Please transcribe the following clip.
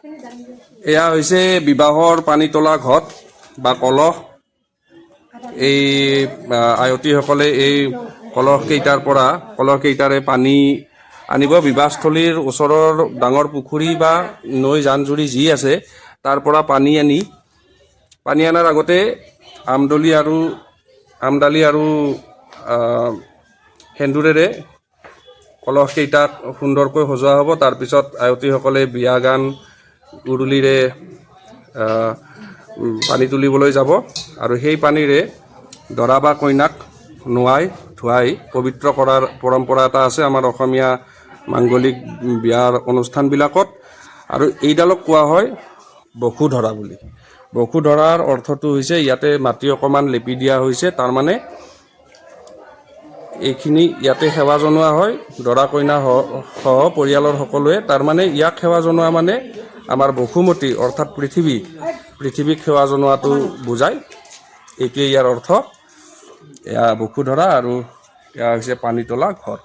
এয়া হৈছে বিবাহৰ পানী তোলা ঘট বা কলহ। এই আয়তীসকলে এই কলহকেইটাৰে পানী আনিব। বিবাহস্থলীৰ ওচৰৰ ডাঙৰ পুখুৰী বা নৈ জান জুৰি যি আছে তাৰ পৰা পানী আনাৰ আগতে আমদালি আৰু সেন্দুৰেৰে কলহকেইটাক সুন্দৰকৈ সজোৱা হ'ব। তাৰপিছত আয়তীসকলে বিয়া গান উৰুলিৰে পানী তুলিবলৈ যাব আৰু সেই পানীৰে দৰা বা কইনাক ধুৱাই পবিত্ৰ কৰাৰ পৰম্পৰা এটা আছে আমাৰ অসমীয়া মাংগলিক বিয়াৰ অনুষ্ঠানবিলাকত। আৰু এইডালক কোৱা হয় বসু ধৰা বুলি। বসু ধৰাৰ অৰ্থটো হৈছে ইয়াতে মাটি অকণমান লেপি দিয়া হৈছে, তাৰমানে এইখিনি ইয়াতে সেৱা জনোৱা হয় দৰা কইনা সহ পৰিয়ালৰ সকলোৱে। তাৰমানে ইয়াক সেৱা জনোৱা মানে আমাৰ বসুমতী অৰ্থাৎ পৃথিৱীক সেৱা জনোৱাটো বুজায়। এইটোৱে ইয়াৰ অৰ্থ। এয়া বসু ধৰা আৰু এয়া হৈছে পানী তোলা ঘট।